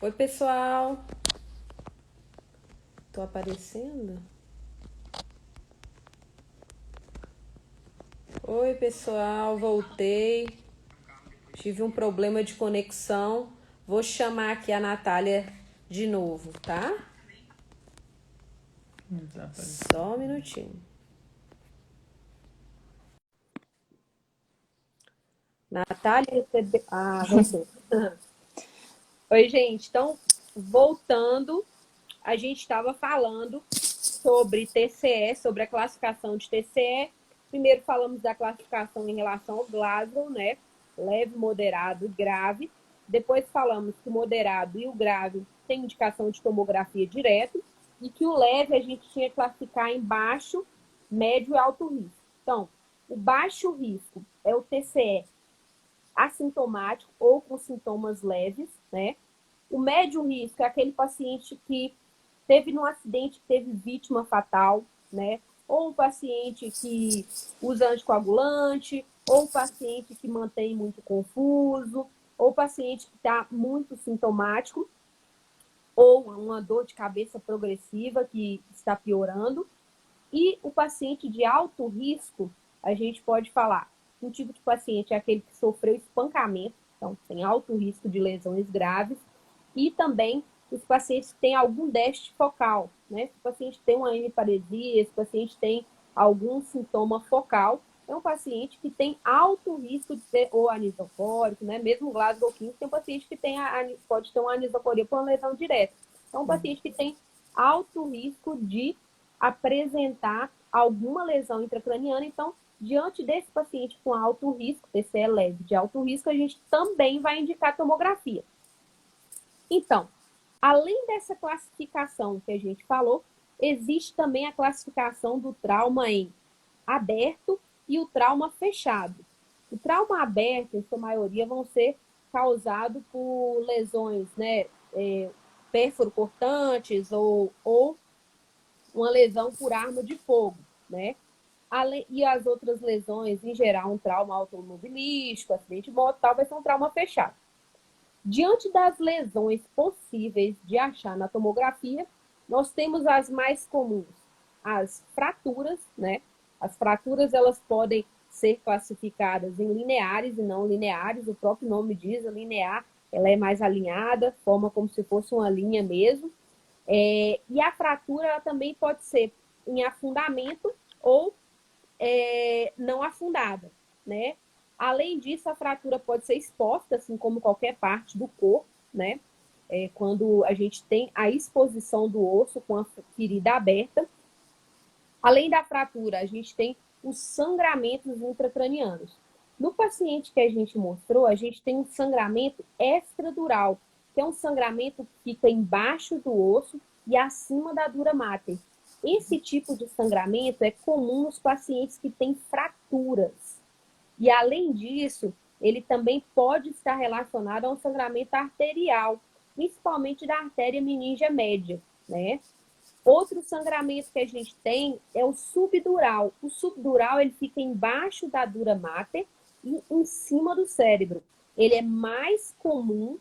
Oi, pessoal. Tô aparecendo? Oi, pessoal. Voltei. Tive um problema de conexão. Vou chamar aqui a Natália de novo, tá? Só um minutinho. Natália recebeu. Ah, voltou. Oi, gente. Então, voltando, a gente estava falando sobre TCE, sobre a classificação de TCE. Primeiro falamos da classificação em relação ao Glasgow, né? Leve, moderado e grave. Depois falamos que o moderado e o grave têm indicação de tomografia direto e que o leve a gente tinha que classificar em baixo, médio e alto risco. Então, o baixo risco é o TCE assintomático ou com sintomas leves, né? O médio risco é aquele paciente que teve num acidente, que teve vítima fatal, né? Ou um paciente que usa anticoagulante, ou um paciente que mantém muito confuso, ou paciente que está muito sintomático, ou uma dor de cabeça progressiva que está piorando. E o paciente de alto risco, a gente pode falar, um tipo de paciente é aquele que sofreu espancamento, então tem alto risco de lesões graves, e também os pacientes que têm algum déficit focal, né? Se o paciente tem uma hemiparesia, se o paciente tem algum sintoma focal, é um paciente que tem alto risco de ter ou anisocórico, né? Mesmo o Glasgow 15 tem um paciente que pode ter uma anisocoria por uma lesão direta. Então, um paciente que tem alto risco de apresentar alguma lesão intracraniana. Então, diante desse paciente com alto risco, TCE leve de alto risco, a gente também vai indicar tomografia. Então, além dessa classificação que a gente falou, existe também a classificação do trauma em aberto e o trauma fechado. O trauma aberto, em sua maioria, vão ser causados por lesões, né, pérfuro-cortantes ou uma lesão por arma de fogo, né? E as outras lesões, em geral, um trauma automobilístico, acidente de moto, tal, vai ser um trauma fechado. Diante das lesões possíveis de achar na tomografia, nós temos as mais comuns, as fraturas, né? As fraturas, elas podem ser classificadas em lineares e não lineares, o próprio nome diz, a linear, ela é mais alinhada, forma como se fosse uma linha mesmo. E a fratura, ela também pode ser em afundamento ou não afundada, né? Além disso, a fratura pode ser exposta, assim como qualquer parte do corpo, né? Quando a gente tem a exposição do osso com a ferida aberta. Além da fratura, a gente tem os sangramentos intracranianos. No paciente que a gente mostrou, a gente tem um sangramento extradural, que é um sangramento que fica embaixo do osso e acima da dura mater. Esse tipo de sangramento é comum nos pacientes que têm fraturas. E, além disso, ele também pode estar relacionado a um sangramento arterial, principalmente da artéria meningia média, né? Outro sangramento que a gente tem é o subdural. O subdural, ele fica embaixo da dura mater e em cima do cérebro. Ele é mais comum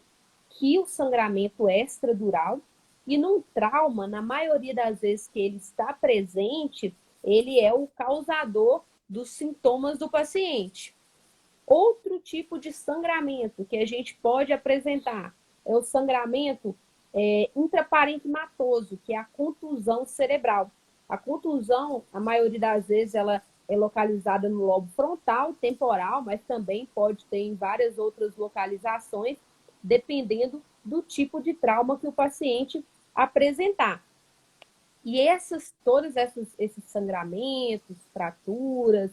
que o sangramento extradural e num trauma, na maioria das vezes que ele está presente, ele é o causador dos sintomas do paciente. Outro tipo de sangramento que a gente pode apresentar é o sangramento intraparenquimatoso, que é a contusão cerebral. A contusão, a maioria das vezes, ela é localizada no lobo frontal, temporal, mas também pode ter em várias outras localizações, dependendo do tipo de trauma que o paciente apresentar. E todos esses sangramentos, fraturas,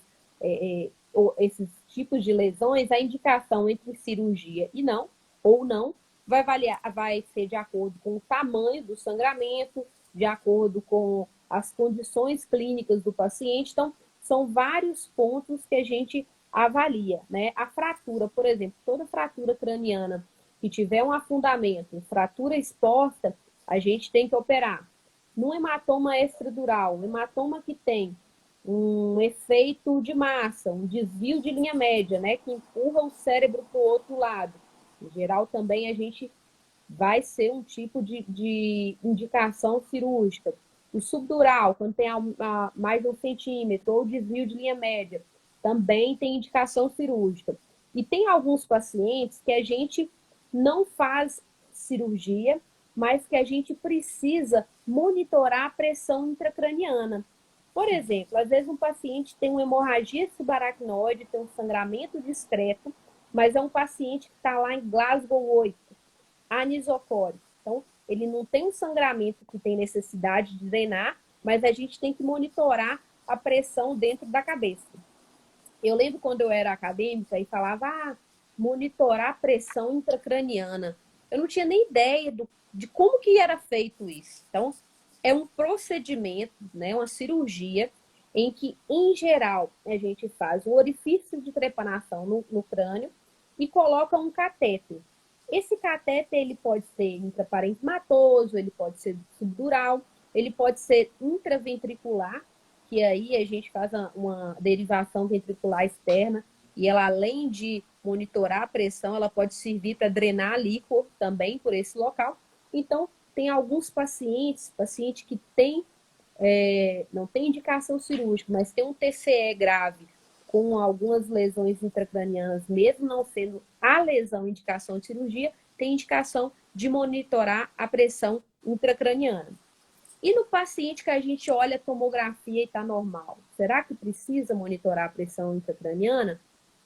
esses tipos de lesões, a indicação entre cirurgia e não, ou não, vai ser de acordo com o tamanho do sangramento, de acordo com as condições clínicas do paciente. Então, são vários pontos que a gente avalia, né? A fratura, por exemplo, toda fratura craniana que tiver um afundamento, fratura exposta, a gente tem que operar. No hematoma extradural, um hematoma que tem um efeito de massa, um desvio de linha média, né, que empurra o cérebro para o outro lado. Em geral, também a gente vai ser um tipo de indicação cirúrgica. O subdural, quando tem mais de 1 centímetro, ou desvio de linha média, também tem indicação cirúrgica. E tem alguns pacientes que a gente não faz cirurgia, mas que a gente precisa monitorar a pressão intracraniana. Por exemplo, às vezes um paciente tem uma hemorragia subaracnoide, tem um sangramento discreto, mas é um paciente que está lá em Glasgow 8, anisocórico. Então, ele não tem um sangramento que tem necessidade de drenar, mas a gente tem que monitorar a pressão dentro da cabeça. Eu lembro quando eu era acadêmica e falava, monitorar a pressão intracraniana. Eu não tinha nem ideia de como que era feito isso. Então, é um procedimento, né, uma cirurgia, em que, em geral, a gente faz um orifício de trepanação no crânio e coloca um catéter. Esse catéter ele pode ser intraparenquimatoso, ele pode ser subdural, ele pode ser intraventricular, que aí a gente faz uma derivação ventricular externa e ela, além de monitorar a pressão, ela pode servir para drenar líquor também por esse local. Então, tem alguns paciente que não tem indicação cirúrgica, mas tem um TCE grave com algumas lesões intracranianas, mesmo não sendo a lesão indicação de cirurgia, tem indicação de monitorar a pressão intracraniana. E no paciente que a gente olha a tomografia e está normal, será que precisa monitorar a pressão intracraniana?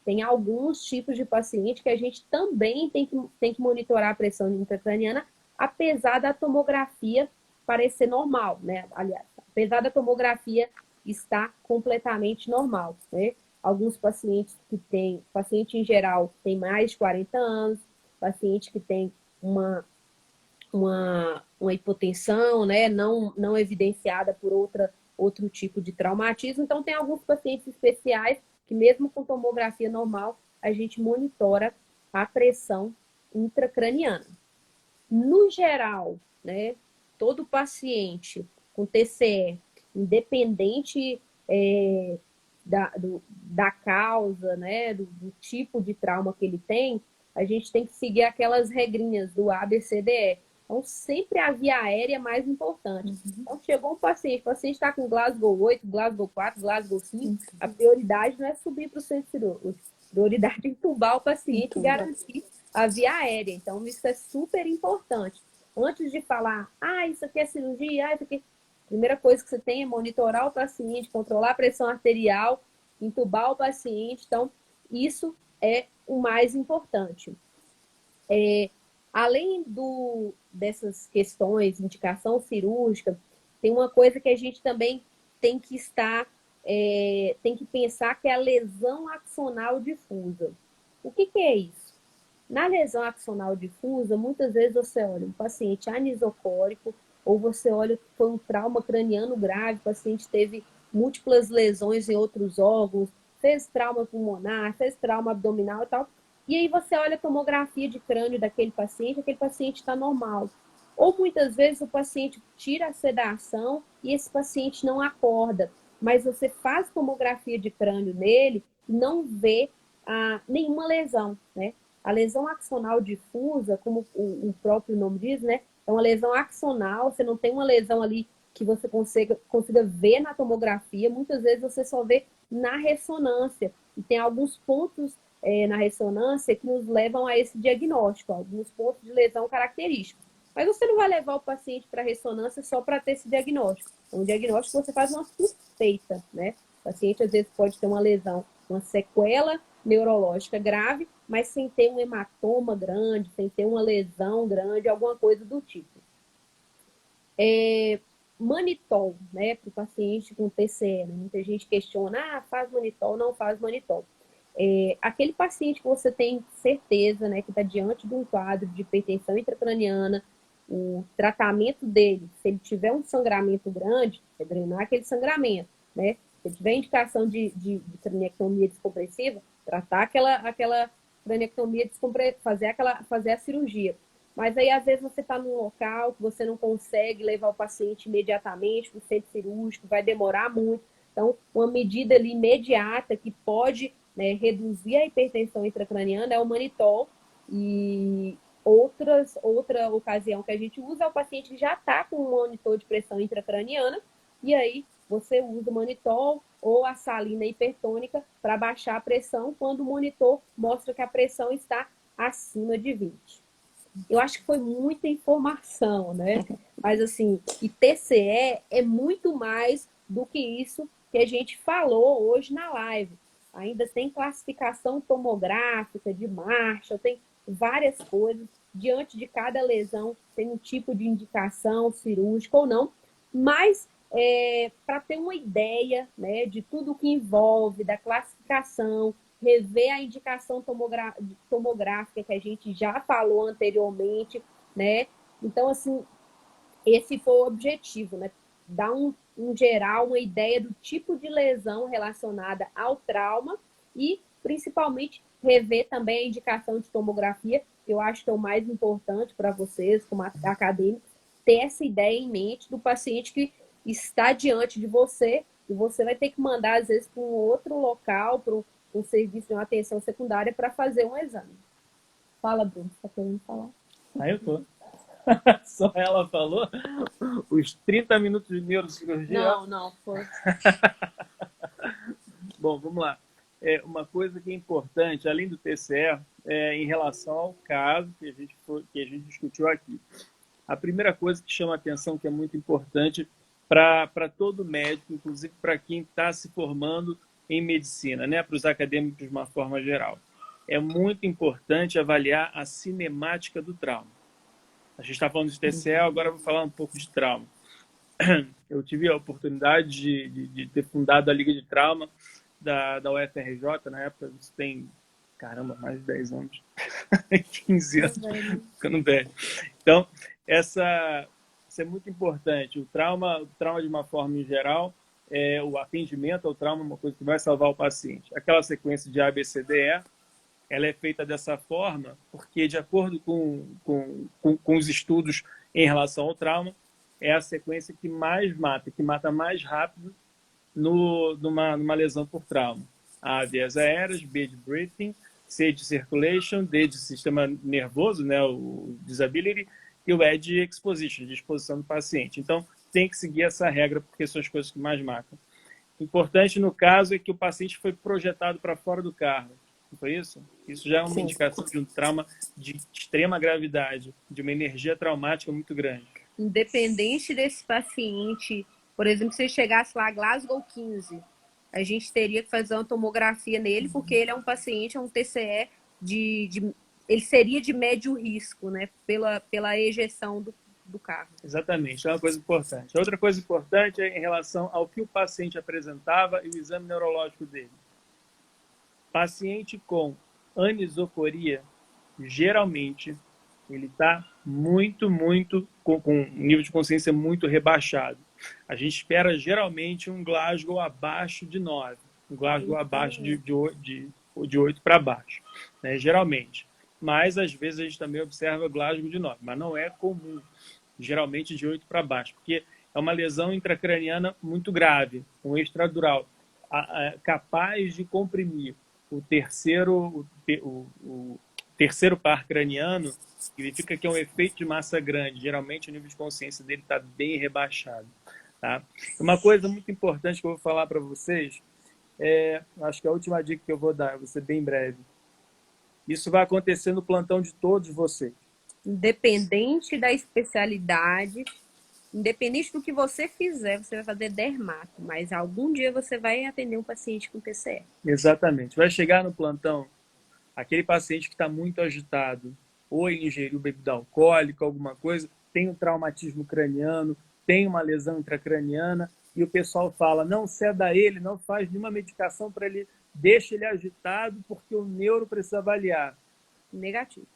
Tem alguns tipos de paciente que a gente também tem que monitorar a pressão intracraniana, apesar da tomografia parecer normal, né? Aliás, apesar da tomografia estar completamente normal, né? Alguns pacientes paciente em geral tem mais de 40 anos, paciente que tem uma hipotensão, né, não evidenciada por outro tipo de traumatismo. Então, tem alguns pacientes especiais que, mesmo com tomografia normal, a gente monitora a pressão intracraniana. No geral, né, todo paciente com TCE, independente da causa, né, do tipo de trauma que ele tem, a gente tem que seguir aquelas regrinhas do ABCDE. Então, sempre a via aérea é mais importante. Então, chegou o paciente está com Glasgow 8, Glasgow 4, Glasgow 5, a prioridade não é subir para o centro cirúrgico, a prioridade é entubar o paciente e garantir a via aérea. Então, isso é super importante. Antes de falar, isso aqui é cirurgia, isso aqui... A primeira coisa que você tem é monitorar o paciente, controlar a pressão arterial, entubar o paciente. Então, isso é o mais importante. Além dessas questões, indicação cirúrgica, tem uma coisa que a gente também tem que tem que pensar, que é a lesão axonal difusa. O que é isso? Na lesão axonal difusa, muitas vezes você olha um paciente anisocórico, ou você olha que foi um trauma craniano grave, o paciente teve múltiplas lesões em outros órgãos, fez trauma pulmonar, fez trauma abdominal e tal, e aí você olha a tomografia de crânio daquele paciente, aquele paciente está normal. Ou muitas vezes o paciente tira a sedação e esse paciente não acorda, mas você faz tomografia de crânio nele e não vê nenhuma lesão, né? A lesão axonal difusa, como o próprio nome diz, né? É uma lesão axonal, você não tem uma lesão ali que você consiga ver na tomografia, muitas vezes você só vê na ressonância. E tem alguns pontos na ressonância que nos levam a esse diagnóstico, alguns pontos de lesão característicos. Mas você não vai levar o paciente para a ressonância só para ter esse diagnóstico. É um diagnóstico que você faz uma suspeita, né? O paciente às vezes pode ter uma lesão, uma sequela neurológica grave, mas sem ter um hematoma grande, sem ter uma lesão grande, alguma coisa do tipo. Manitol, né, para o paciente com TCE, né? Muita gente questiona, faz manitol, não faz manitol. Aquele paciente que você tem certeza, né, que está diante de um quadro de hipertensão intracraniana, o tratamento dele, se ele tiver um sangramento grande, é drenar aquele sangramento, né? Se ele tiver indicação de craniectomia descompressiva, tratar aquela craniectomia fazer a cirurgia. Mas aí, às vezes, você está num local que você não consegue levar o paciente imediatamente para o centro cirúrgico, vai demorar muito. Então, uma medida ali imediata que pode, né, reduzir a hipertensão intracraniana é o manitol, ou outra ocasião que a gente usa é o paciente que já está com um monitor de pressão intracraniana, e aí você usa o mannitol ou a salina hipertônica para baixar a pressão quando o monitor mostra que a pressão está acima de 20. Eu acho que foi muita informação, né? Mas assim, e TCE é muito mais do que isso que a gente falou hoje na live. Ainda tem classificação tomográfica de Marshall, tem várias coisas. Diante de cada lesão, tem um tipo de indicação cirúrgica ou não. Mas, para ter uma ideia, né, de tudo que envolve, da classificação, rever a indicação tomográfica que a gente já falou anteriormente, né? Então, assim, esse foi o objetivo, né? Dar um geral, uma ideia do tipo de lesão relacionada ao trauma e, principalmente, rever também a indicação de tomografia, que eu acho que é o mais importante para vocês, como acadêmicos, ter essa ideia em mente do paciente que está diante de você e você vai ter que mandar, às vezes, para um outro local, para um serviço de uma atenção secundária para fazer um exame. Fala, Bruno, você está querendo falar? Eu tô. Só ela falou os 30 minutos de neurocirurgia. Não, foi. Bom, vamos lá. Uma coisa que é importante, além do TCE, em relação ao caso que a gente discutiu aqui. A primeira coisa que chama a atenção, que é muito importante para todo médico, inclusive para quem está se formando em medicina, né? Para os acadêmicos de uma forma geral. É muito importante avaliar a cinemática do trauma. A gente está falando de TCE, agora eu vou falar um pouco de trauma. Eu tive a oportunidade de ter fundado a Liga de Trauma da UFRJ, na época, isso tem, caramba, mais de 10 anos, 15 anos, ficando velho. Então, isso é muito importante. O trauma de uma forma em geral, o atendimento ao trauma é uma coisa que vai salvar o paciente. Aquela sequência de A, B, C, D, E, ela é feita dessa forma porque, de acordo com os estudos em relação ao trauma, é a sequência que mais mata, que mata mais rápido numa lesão por trauma. A, vias aéreas, B, de breathing, C, de circulation, D, de sistema nervoso, né, o disability, e o E, de exposition, de exposição do paciente. Então, tem que seguir essa regra, porque são as coisas que mais matam. Importante, no caso, é que o paciente foi projetado para fora do carro. Não foi isso? Isso já é uma indicação de um trauma de extrema gravidade, de uma energia traumática muito grande. Independente desse paciente, por exemplo, se ele chegasse lá Glasgow 15, a gente teria que fazer uma tomografia nele, porque ele é um paciente, é um TCE ele seria de médio risco, né? Pela ejeção do carro. Exatamente, é uma coisa importante. Outra coisa importante é em relação ao que o paciente apresentava e o exame neurológico dele. Paciente com anisocoria, geralmente, ele está com um nível de consciência muito rebaixado. A gente espera, geralmente, um Glasgow abaixo de 9, um Glasgow abaixo de 8 para baixo, né? Geralmente. Mas, às vezes, a gente também observa Glasgow de 9, mas não é comum, geralmente de 8 para baixo, porque é uma lesão intracraniana muito grave, um extradural, capaz de comprimir o terceiro par craniano, significa que é um efeito de massa grande. Geralmente o nível de consciência dele está bem rebaixado. Tá? Uma coisa muito importante que eu vou falar para vocês, acho que a última dica que eu vou dar, vou ser bem breve. Isso vai acontecer no plantão de todos vocês. Independente da especialidade, independente do que você fizer, você vai fazer dermato, mas algum dia você vai atender um paciente com TCE. Exatamente. Vai chegar no plantão aquele paciente que está muito agitado, ou ele ingeriu bebida alcoólica, alguma coisa, tem um traumatismo craniano, tem uma lesão intracraniana, e o pessoal fala, não ceda ele, não faz nenhuma medicação para ele, deixa ele agitado porque o neuro precisa avaliar. Negativo.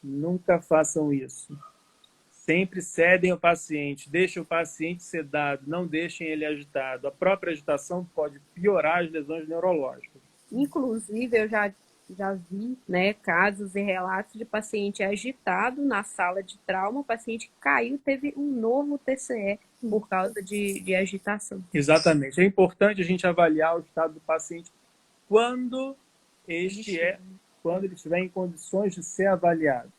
Nunca façam isso. Sempre cedem o paciente, deixem o paciente sedado, não deixem ele agitado. A própria agitação pode piorar as lesões neurológicas. Inclusive, eu já vi, né, casos e relatos de paciente agitado na sala de trauma, o paciente caiu, teve um novo TCE por causa de agitação. Exatamente. É importante a gente avaliar o estado do paciente quando ele estiver em condições de ser avaliado.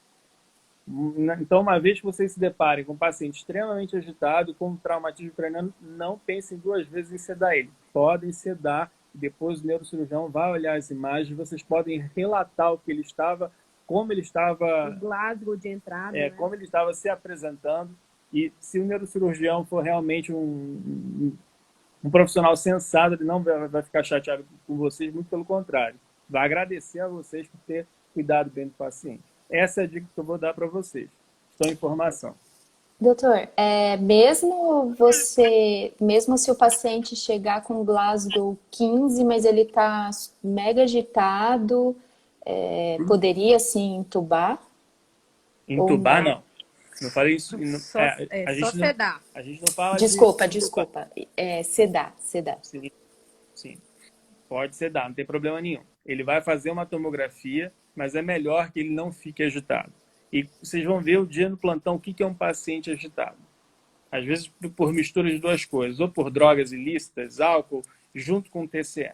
Então, uma vez que vocês se deparem com um paciente extremamente agitado, com traumatismo craniano, não pensem duas vezes em sedar ele. Podem sedar, depois o neurocirurgião vai olhar as imagens, vocês podem relatar o que ele estava, como ele estava, O Glasgow de entrada, né? como ele estava se apresentando. E se o neurocirurgião for realmente um profissional sensato, ele não vai ficar chateado com vocês, muito pelo contrário. Vai agradecer a vocês por ter cuidado bem do paciente. Essa é a dica que eu vou dar para vocês. Só informação. Doutor, mesmo se o paciente chegar com Glasgow 15, mas ele está mega agitado, poderia sim entubar? Entubar, não. Não falei isso. Só sedar. A gente não fala Desculpa. Sedar. Sim, sim. Pode sedar, não tem problema nenhum. Ele vai fazer uma tomografia, mas é melhor que ele não fique agitado. E vocês vão ver o dia no plantão o que é um paciente agitado. Às vezes por mistura de duas coisas, ou por drogas ilícitas, álcool, junto com o TCE.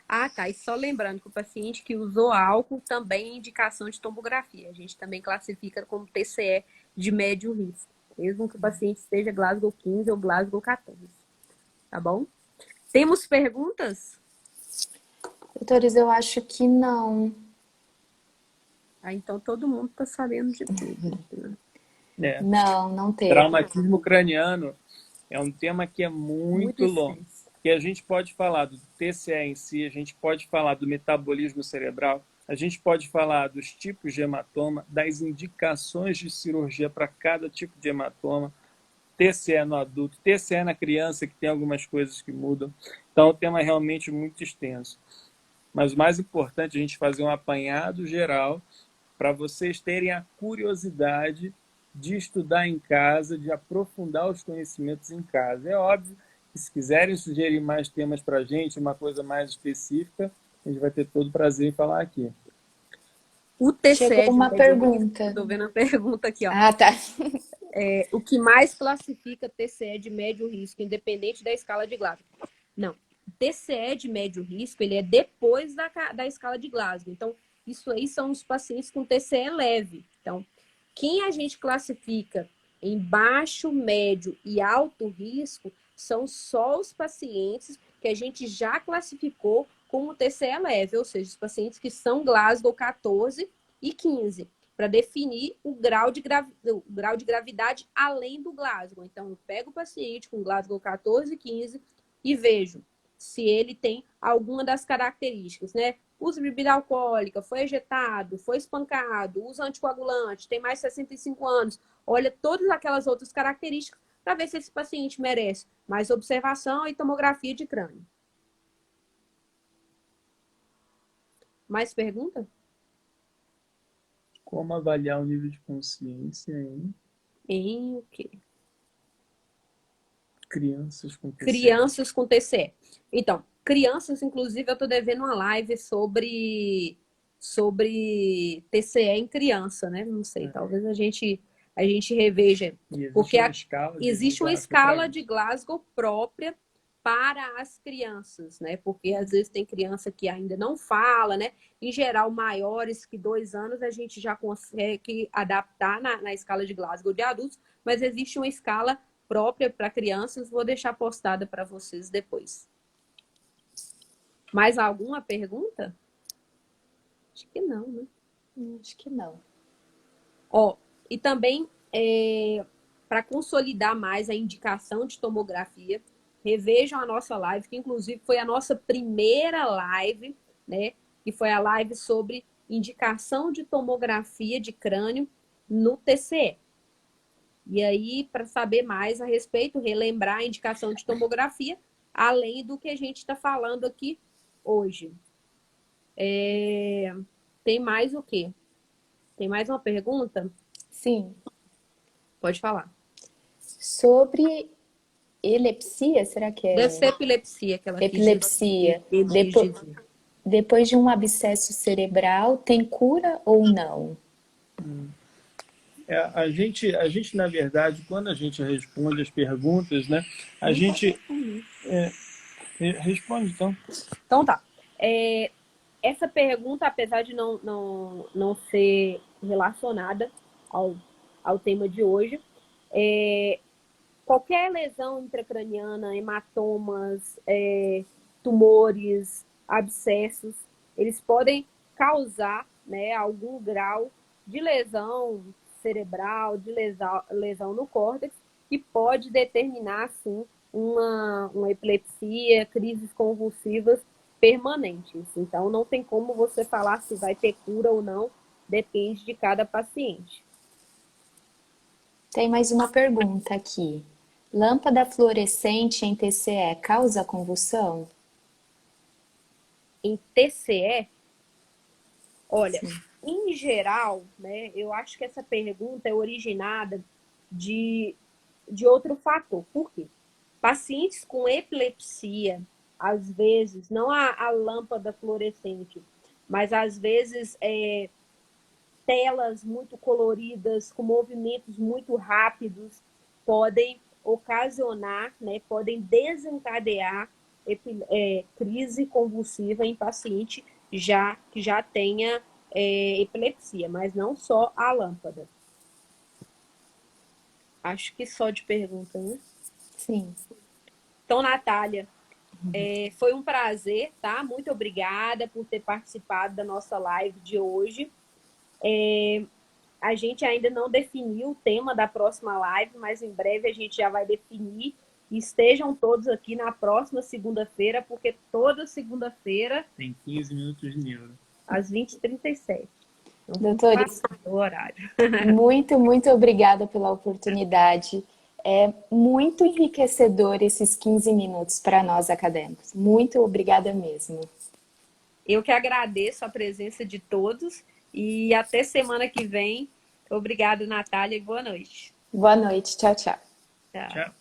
Ah, tá. E só lembrando que o paciente que usou álcool também é indicação de tomografia. A gente também classifica como TCE de médio risco, mesmo que o paciente esteja Glasgow 15 ou Glasgow 14. Tá bom? Temos perguntas? Doutores, eu acho que não. Ah, então todo mundo está sabendo de tudo. Não tem. Traumatismo craniano é um tema que é muito longo. Que a gente pode falar do TCE em si, a gente pode falar do metabolismo cerebral, a gente pode falar dos tipos de hematoma, das indicações de cirurgia para cada tipo de hematoma, TCE no adulto, TCE na criança, que tem algumas coisas que mudam. Então, o tema é realmente muito extenso. Mas o mais importante é a gente fazer um apanhado geral para vocês terem a curiosidade de estudar em casa, de aprofundar os conhecimentos em casa. É óbvio que se quiserem sugerir mais temas para a gente, uma coisa mais específica, a gente vai ter todo o prazer em falar aqui. O TCE Chegou uma pergunta. Estou vendo a pergunta aqui, ó. Ah, tá. O que mais classifica TCE de médio risco, independente da escala de Glasgow? Não. TCE de médio risco, ele é depois da escala de Glasgow. Então, isso aí são os pacientes com TCE leve. Então, quem a gente classifica em baixo, médio e alto risco são só os pacientes que a gente já classificou como TCE leve, ou seja, os pacientes que são Glasgow 14 e 15, para definir o grau de gravidade além do Glasgow. Então, eu pego o paciente com Glasgow 14 e 15 e vejo se ele tem alguma das características, né? Usa bebida alcoólica, foi ejetado, foi espancado, usa anticoagulante, tem mais de 65 anos. Olha todas aquelas outras características para ver se esse paciente merece mais observação e tomografia de crânio. Mais pergunta? Como avaliar o nível de consciência em o quê? Crianças com TCE. Crianças com TCE. Então, crianças, inclusive, eu estou devendo uma live sobre TCE em criança, né? Não sei, talvez a gente reveja. Porque existe uma escala de Glasgow própria para as crianças, né? Porque às vezes tem criança que ainda não fala, né? Em geral, maiores que 2 anos, a gente já consegue adaptar na escala de Glasgow de adultos, mas existe uma escala própria para crianças, vou deixar postada para vocês depois. Mais alguma pergunta? Acho que não, né? Acho que não. Ó, e também, para consolidar mais a indicação de tomografia, revejam a nossa live, que inclusive foi a nossa primeira live, né? Que foi a live sobre indicação de tomografia de crânio no TCE. E aí, para saber mais a respeito, relembrar a indicação de tomografia, além do que a gente está falando aqui hoje. Tem mais o quê? Tem mais uma pergunta? Sim. Pode falar. Sobre epilepsia, será que é? Deve ser epilepsia que ela epilepsia. Depois de um abscesso cerebral, tem cura ou não? A gente, na verdade, quando a gente responde as perguntas, né? A gente... responde, então. Então tá. Essa pergunta, apesar de não ser relacionada ao tema de hoje. Qualquer lesão intracraniana, hematomas, tumores, abscessos, eles podem causar, né, algum grau de lesão cerebral, de lesão no córtex, que pode determinar, sim, uma epilepsia, crises convulsivas permanentes. Então, não tem como você falar se vai ter cura ou não, depende de cada paciente. Tem mais uma pergunta aqui. Lâmpada fluorescente em TCE causa convulsão? Em TCE, olha, Sim. em geral, né, eu acho que essa pergunta é originada de outro fator. Por quê? Pacientes com epilepsia, às vezes, não a lâmpada fluorescente, mas às vezes telas muito coloridas, com movimentos muito rápidos, podem ocasionar, né, podem desencadear crise convulsiva em paciente que já tenha epilepsia, mas não só a lâmpada. Acho que só de pergunta, né? Sim. Então, Natália, foi um prazer, tá? Muito obrigada por ter participado da nossa live de hoje. A gente ainda não definiu o tema da próxima live, mas em breve a gente já vai definir. Estejam todos aqui na próxima segunda-feira, porque toda segunda-feira... Tem 15 minutos de neuro. Às 20h37. Doutora, O horário. muito obrigada pela oportunidade. É muito enriquecedor esses 15 minutos para nós acadêmicos. Muito obrigada mesmo. Eu que agradeço a presença de todos e até semana que vem. Obrigada, Natália, e boa noite. Boa noite. Tchau, tchau. Tchau. Tchau.